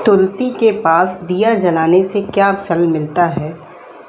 तुलसी के पास दिया जलाने से क्या फल मिलता है?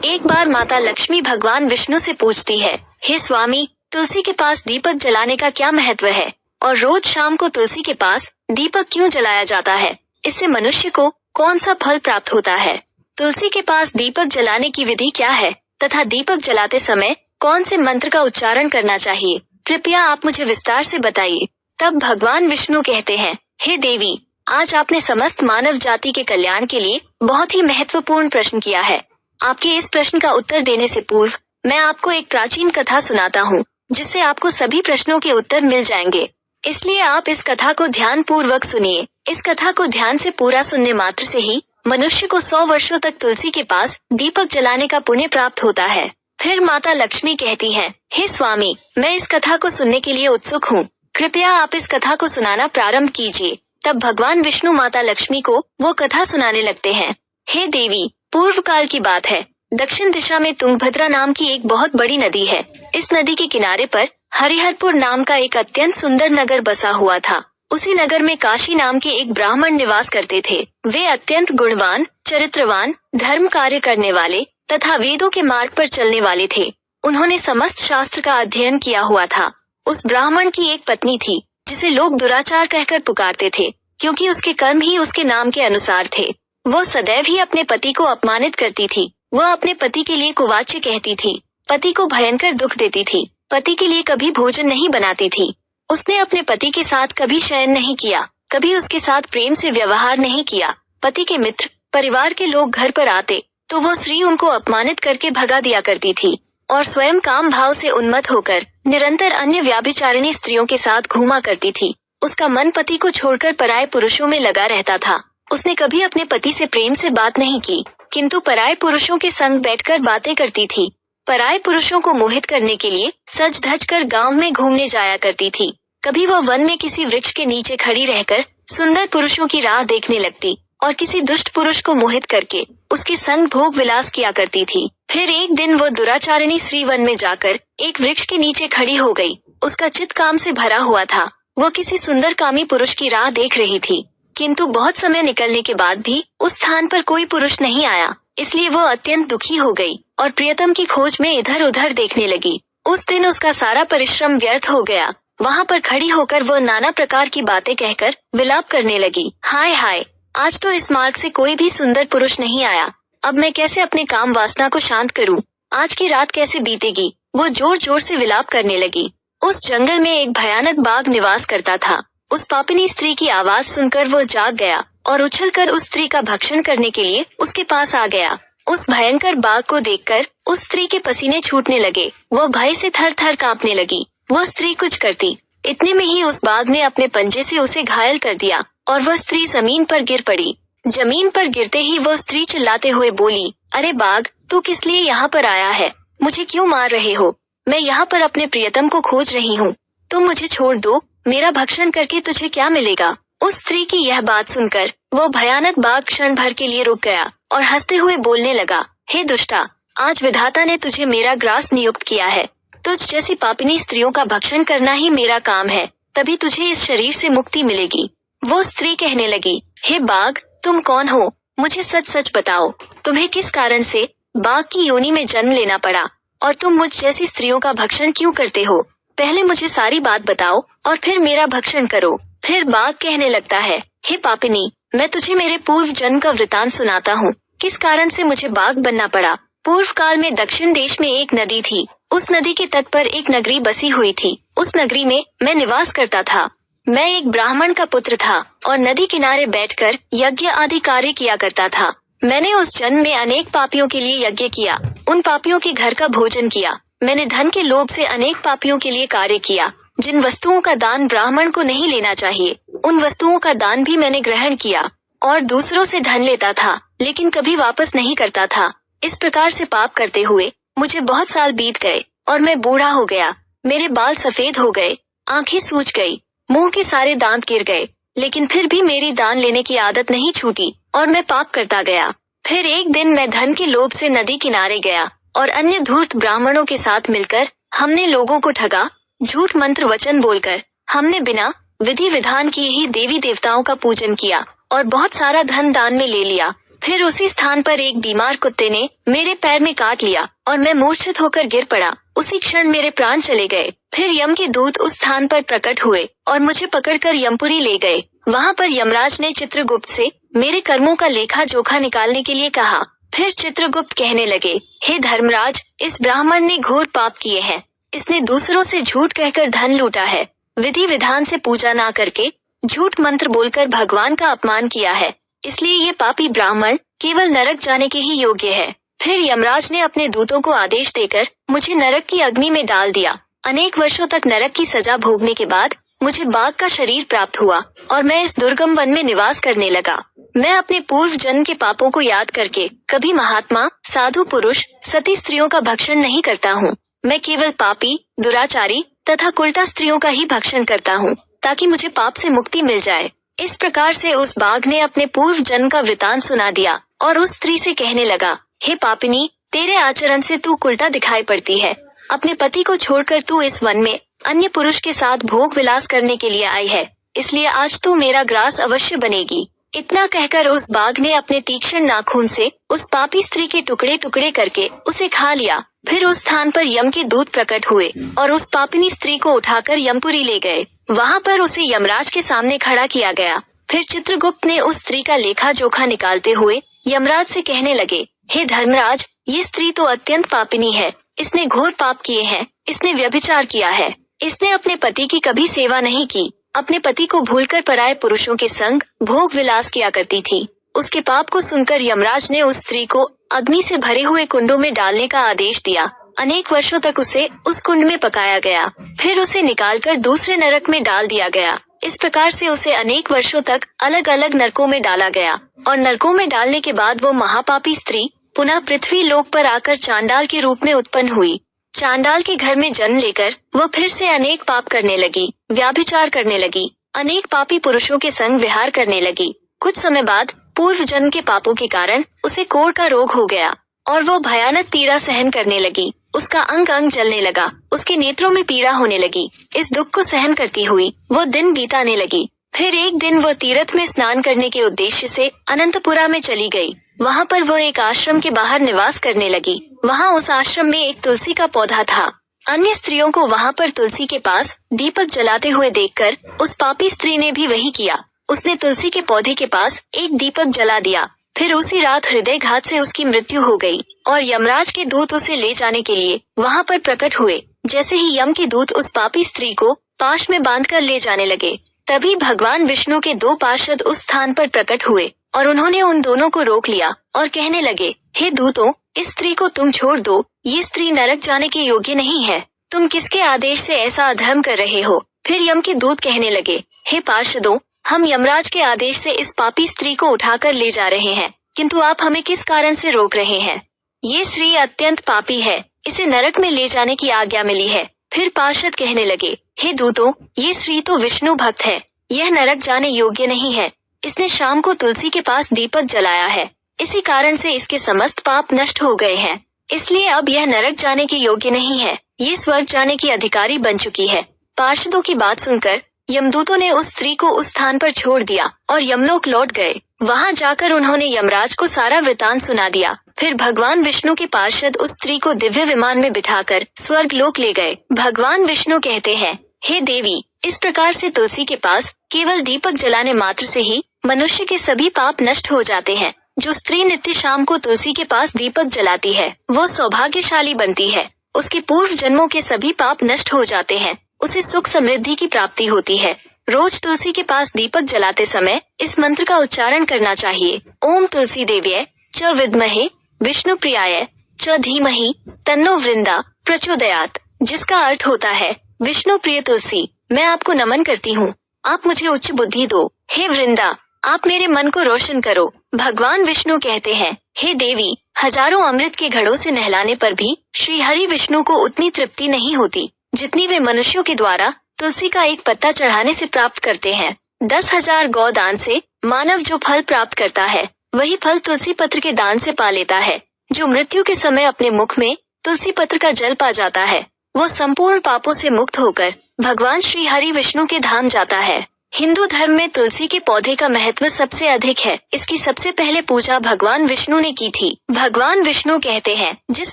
एक बार माता लक्ष्मी भगवान विष्णु से पूछती है, हे स्वामी, तुलसी के पास दीपक जलाने का क्या महत्व है और रोज शाम को तुलसी के पास दीपक क्यों जलाया जाता है? इससे मनुष्य को कौन सा फल प्राप्त होता है? तुलसी के पास दीपक जलाने की विधि क्या है तथा दीपक जलाते समय कौन से मंत्र का उच्चारण करना चाहिए? कृपया आप मुझे विस्तार से बताइए। तब भगवान विष्णु कहते हैं, हे देवी, आज आपने समस्त मानव जाति के कल्याण के लिए बहुत ही महत्वपूर्ण प्रश्न किया है। आपके इस प्रश्न का उत्तर देने से पूर्व मैं आपको एक प्राचीन कथा सुनाता हूँ, जिससे आपको सभी प्रश्नों के उत्तर मिल जाएंगे। इसलिए आप इस कथा को ध्यान पूर्वक सुनिए। इस कथा को ध्यान से पूरा सुनने मात्र से ही मनुष्य को 100 वर्षों तक तुलसी के पास दीपक जलाने का पुण्य प्राप्त होता है। फिर माता लक्ष्मी कहती हैं, हे स्वामी, मैं इस कथा को सुनने के लिए उत्सुक हूँ। कृपया आप इस कथा को सुनाना प्रारंभ कीजिए। तब भगवान विष्णु माता लक्ष्मी को वो कथा सुनाने लगते हैं। हे देवी, पूर्व काल की बात है। दक्षिण दिशा में तुंगभद्रा नाम की एक बहुत बड़ी नदी है। इस नदी के किनारे पर हरिहरपुर नाम का एक अत्यंत सुंदर नगर बसा हुआ था। उसी नगर में काशी नाम के एक ब्राह्मण निवास करते थे। वे अत्यंत गुणवान, चरित्रवान, धर्म कार्य करने वाले तथा वेदों के मार्ग पर चलने वाले थे। उन्होंने समस्त शास्त्र का अध्ययन किया हुआ था। उस ब्राह्मण की एक पत्नी थी, जिसे लोग दुराचार कहकर पुकारते थे, क्योंकि उसके कर्म ही उसके नाम के अनुसार थे। वो सदैव ही अपने पति को अपमानित करती थी। वह अपने पति के लिए कुवाच्य कहती थी, पति को भयंकर दुख देती थी, पति के लिए कभी भोजन नहीं बनाती थी। उसने अपने पति के साथ कभी शयन नहीं किया, कभी उसके साथ प्रेम से व्यवहार नहीं किया। पति के मित्र, परिवार के लोग घर पर आते तो वो स्त्री उनको अपमानित करके भगा दिया करती थी और स्वयं काम भाव से उन्मत्त होकर निरंतर अन्य व्याभिचारिणी स्त्रियों के साथ घूमा करती थी। उसका मन पति को छोड़कर पराये पुरुषों में लगा रहता था। उसने कभी अपने पति से प्रेम से बात नहीं की, किंतु पराये पुरुषों के संग बैठकर बातें करती थी। पराये पुरुषों को मोहित करने के लिए सज धज कर गाँव में घूमने जाया करती थी। कभी वह वन में किसी वृक्ष के नीचे खड़ी रहकर सुंदर पुरुषों की राह देखने लगती और किसी दुष्ट पुरुष को मोहित करके उसके संग भोग विलास किया करती थी। फिर एक दिन वो दुराचारिणी स्त्री वन में जाकर एक वृक्ष के नीचे खड़ी हो गई। उसका चित्त काम से भरा हुआ था। वो किसी सुंदर कामी पुरुष की राह देख रही थी, किंतु बहुत समय निकलने के बाद भी उस स्थान पर कोई पुरुष नहीं आया। इसलिए वो अत्यंत दुखी हो गई और प्रियतम की खोज में इधर उधर देखने लगी। उस दिन उसका सारा परिश्रम व्यर्थ हो गया। वहाँ पर खड़ी होकर वो नाना प्रकार की बातें कहकर विलाप करने लगी। हाय हाय, आज तो इस मार्ग से कोई भी सुंदर पुरुष नहीं आया। अब मैं कैसे अपने काम वासना को शांत करूं? आज की रात कैसे बीतेगी? वो जोर जोर से विलाप करने लगी। उस जंगल में एक भयानक बाघ निवास करता था। उस पापिनी स्त्री की आवाज सुनकर वो जाग गया और उछलकर उस स्त्री का भक्षण करने के लिए उसके पास आ गया। उस भयंकर बाघ को देखकर उस स्त्री के पसीने छूटने लगे। वो भय से थर थर कांपने लगी। वो स्त्री कुछ करती, इतने में ही उस बाघ ने अपने पंजे से उसे घायल कर दिया और वह स्त्री जमीन पर गिर पड़ी। जमीन पर गिरते ही वो स्त्री चिल्लाते हुए बोली, अरे बाघ, तू किस लिए यहाँ पर आया है? मुझे क्यों मार रहे हो? मैं यहाँ पर अपने प्रियतम को खोज रही हूँ। तुम मुझे छोड़ दो। मेरा भक्षण करके तुझे क्या मिलेगा? उस स्त्री की यह बात सुनकर वो भयानक बाघ क्षण भर के लिए रुक गया और हंसते हुए बोलने लगा, हे दुष्टा, आज विधाता ने तुझे मेरा ग्रास नियुक्त किया है। तुझ जैसी पापिनी स्त्रियों का भक्षण करना ही मेरा काम है, तभी तुझे इस शरीर से मुक्ति मिलेगी। वो स्त्री कहने लगी, हे बाघ, तुम कौन हो? मुझे सच सच बताओ, तुम्हें किस कारण से बाघ की योनि में जन्म लेना पड़ा और तुम मुझ जैसी स्त्रियों का भक्षण क्यों करते हो? पहले मुझे सारी बात बताओ और फिर मेरा भक्षण करो। फिर बाघ कहने लगता है, हे पापिनी, मैं तुझे मेरे पूर्व जन्म का वृतांत सुनाता हूँ, किस कारण से मुझे बाघ बनना पड़ा। पूर्व काल में दक्षिण देश में एक नदी थी। उस नदी के तट पर एक नगरी बसी हुई थी। उस नगरी में मैं निवास करता था। मैं एक ब्राह्मण का पुत्र था और नदी किनारे बैठकर यज्ञ आदि कार्य किया करता था। मैंने उस जन्म में अनेक पापियों के लिए यज्ञ किया, उन पापियों के घर का भोजन किया। मैंने धन के लोभ से अनेक पापियों के लिए कार्य किया। जिन वस्तुओं का दान ब्राह्मण को नहीं लेना चाहिए, उन वस्तुओं का दान भी मैंने ग्रहण किया और दूसरों से धन लेता था, लेकिन कभी वापस नहीं करता था। इस प्रकार से पाप करते हुए मुझे बहुत साल बीत गए और मैं बूढ़ा हो गया। मेरे बाल सफेद हो गए, आंखें सूज गई, मुंह के सारे दांत गिर गए, लेकिन फिर भी मेरी दान लेने की आदत नहीं छूटी और मैं पाप करता गया। फिर एक दिन मैं धन के लोभ से नदी किनारे गया और अन्य धूर्त ब्राह्मणों के साथ मिलकर हमने लोगों को ठगा। झूठ मंत्र वचन बोलकर हमने बिना विधि विधान किए ही देवी देवताओं का पूजन किया और बहुत सारा धन दान में ले लिया। फिर उसी स्थान पर एक बीमार कुत्ते ने मेरे पैर में काट लिया और मैं मूर्छित होकर गिर पड़ा। उसी क्षण मेरे प्राण चले गए। फिर यम के दूत उस स्थान पर प्रकट हुए और मुझे पकड़कर यमपुरी ले गए। वहाँ पर यमराज ने चित्रगुप्त से मेरे कर्मों का लेखा जोखा निकालने के लिए कहा। फिर चित्रगुप्त कहने लगे, हे धर्मराज, इस ब्राह्मण ने घोर पाप किए हैं। इसने दूसरों से झूठ कहकर धन लूटा है, विधि विधान से पूजा ना करके झूठ मंत्र बोलकर भगवान का अपमान किया है, इसलिए ये पापी ब्राह्मण केवल नरक जाने के ही योग्य है। फिर यमराज ने अपने दूतों को आदेश देकर मुझे नरक की अग्नि में डाल दिया। अनेक वर्षों तक नरक की सजा भोगने के बाद मुझे बाघ का शरीर प्राप्त हुआ और मैं इस दुर्गम वन में निवास करने लगा। मैं अपने पूर्व जन्म के पापों को याद करके कभी महात्मा, साधु पुरुष, सती स्त्रियों का भक्षण नहीं करता हूँ। मैं केवल पापी, दुराचारी तथा कुलटा स्त्रियों का ही भक्षण करता हूँ, ताकि मुझे पाप से मुक्ति मिल जाए। इस प्रकार से उस बाघ ने अपने पूर्व जन्म का वृतांत सुना दिया और उस स्त्री से कहने लगा, हे पापिनी, तेरे आचरण से तू कुलटा दिखाई पड़ती है। अपने पति को छोड़कर तू इस वन में अन्य पुरुष के साथ भोग विलास करने के लिए आई है, इसलिए आज तू मेरा ग्रास अवश्य बनेगी। इतना कहकर उस बाघ ने अपने तीक्ष्ण नाखून से उस पापी स्त्री के टुकड़े टुकड़े करके उसे खा लिया। फिर उस स्थान पर यम के दूत प्रकट हुए और उस पापिनी स्त्री को उठाकर यमपुरी ले गए। वहाँ पर उसे यमराज के सामने खड़ा किया गया। फिर चित्रगुप्त ने उस स्त्री का लेखा जोखा निकालते हुए यमराज से कहने लगे, हे धर्मराज, ये स्त्री तो अत्यंत पापिनी है। इसने घोर पाप किए हैं। इसने व्यभिचार किया है। इसने अपने पति की कभी सेवा नहीं की। अपने पति को भूलकर पराये पुरुषों के संग भोग विलास किया करती थी। उसके पाप को सुनकर यमराज ने उस स्त्री को अग्नि से भरे हुए कुंडों में डालने का आदेश दिया। अनेक वर्षों तक उसे उस कुंड में पकाया गया। फिर उसे निकालकर दूसरे नरक में डाल दिया गया। इस प्रकार से उसे अनेक वर्षों तक अलग अलग नरकों में डाला गया और नरकों में डालने के बाद वो महापापी स्त्री पुनः पृथ्वी लोक पर आकर चांडाल के रूप में उत्पन्न हुई। चांडाल के घर में जन्म लेकर वह फिर से अनेक पाप करने लगी, व्याभिचार करने लगी, अनेक पापी पुरुषों के संग विहार करने लगी। कुछ समय बाद पूर्व जन्म के पापों के कारण उसे कोढ़ का रोग हो गया और वो भयानक पीड़ा सहन करने लगी। उसका अंग अंग जलने लगा, उसके नेत्रों में पीड़ा होने लगी। इस दुख को सहन करती हुई वो दिन बीताने लगी। फिर एक दिन वह तीर्थ में स्नान करने के उद्देश्य से अनंतपुरा में चली गई। वहाँ पर वह एक आश्रम के बाहर निवास करने लगी। वहाँ उस आश्रम में एक तुलसी का पौधा था। अन्य स्त्रियों को वहाँ पर तुलसी के पास दीपक जलाते हुए देखकर उस पापी स्त्री ने भी वही किया। उसने तुलसी के पौधे के पास एक दीपक जला दिया। फिर उसी रात हृदयघात से उसकी मृत्यु हो गई और यमराज के दूत उसे ले जाने के लिए वहाँ पर प्रकट हुए। जैसे ही यम के दूत उस पापी स्त्री को पाश में बांधकर ले जाने लगे, तभी भगवान विष्णु के दो पार्षद उस स्थान पर प्रकट हुए और उन्होंने उन दोनों को रोक लिया और कहने लगे, हे दूतों, इस स्त्री को तुम छोड़ दो। ये स्त्री नरक जाने के योग्य नहीं है। तुम किसके आदेश से ऐसा अधर्म कर रहे हो? फिर यम के दूत कहने लगे, हे पार्षदों, हम यमराज के आदेश से इस पापी स्त्री को उठाकर ले जा रहे हैं, किंतु आप हमें किस कारण से रोक रहे हैं? ये स्त्री अत्यंत पापी है, इसे नरक में ले जाने की आज्ञा मिली है। फिर पार्षद कहने लगे, हे दूतों, ये स्त्री तो विष्णु भक्त है, यह नरक जाने योग्य नहीं है। इसने शाम को तुलसी के पास दीपक जलाया है, इसी कारण से इसके समस्त पाप नष्ट हो गए हैं, इसलिए अब यह नरक जाने के योग्य नहीं है। ये स्वर्ग जाने की अधिकारी बन चुकी है। पार्षदों की बात सुनकर यमदूतों ने उस स्त्री को उस स्थान पर छोड़ दिया और यमलोक लौट गए। वहां जाकर उन्होंने यमराज को सारा वृतांत सुना दिया। फिर भगवान विष्णु के पार्षद उस स्त्री को दिव्य विमान में बिठाकर स्वर्ग लोक ले गए। भगवान विष्णु कहते हैं, हे देवी, इस प्रकार से तुलसी के पास केवल दीपक जलाने मात्र से ही मनुष्य के सभी पाप नष्ट हो जाते हैं। जो स्त्री नित्य शाम को तुलसी के पास दीपक जलाती है, वो सौभाग्यशाली बनती है। उसके पूर्व जन्मों के सभी पाप नष्ट हो जाते हैं। उसे सुख समृद्धि की प्राप्ति होती है। रोज तुलसी के पास दीपक जलाते समय इस मंत्र का उच्चारण करना चाहिए। ओम तुलसी देव्यै च विद्महे विष्णु प्रियाय च धीमहि तन्नो वृंदा प्रचोदयात्, जिसका अर्थ होता है, विष्णु प्रिय तुलसी, मैं आपको नमन करती हूँ, आप मुझे उच्च बुद्धि दो। हे वृंदा, आप मेरे मन को रोशन करो। भगवान विष्णु कहते हैं, हे देवी, हजारों अमृत के घड़ों से नहलाने पर भी श्री हरि विष्णु को उतनी तृप्ति नहीं होती जितनी वे मनुष्यों के द्वारा तुलसी का एक पत्ता चढ़ाने से प्राप्त करते हैं। 10,000 गौ दान से मानव जो फल प्राप्त करता है, वही फल तुलसी पत्र के दान से पा लेता है। जो मृत्यु के समय अपने मुख में तुलसी पत्र का जल पा जाता है, वो संपूर्ण पापों से मुक्त होकर भगवान श्री हरि विष्णु के धाम जाता है। हिंदू धर्म में तुलसी के पौधे का महत्व सबसे अधिक है। इसकी सबसे पहले पूजा भगवान विष्णु ने की थी। भगवान विष्णु कहते हैं, जिस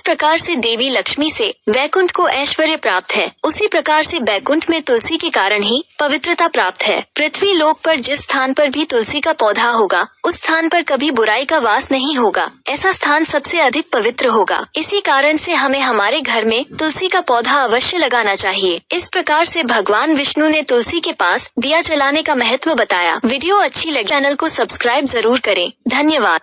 प्रकार से देवी लक्ष्मी से वैकुंठ को ऐश्वर्य प्राप्त है, उसी प्रकार से वैकुंठ में तुलसी के कारण ही पवित्रता प्राप्त है। पृथ्वी लोक पर जिस स्थान पर भी तुलसी का पौधा होगा, उस स्थान पर कभी बुराई का वास नहीं होगा। ऐसा स्थान सबसे अधिक पवित्र होगा। इसी कारण से हमें हमारे घर में तुलसी का पौधा अवश्य लगाना चाहिए। इस प्रकार से भगवान विष्णु ने तुलसी के पास दिया जलाने का महत्व बताया। वीडियो अच्छी लगी चैनल को सब्सक्राइब जरूर करें। धन्यवाद।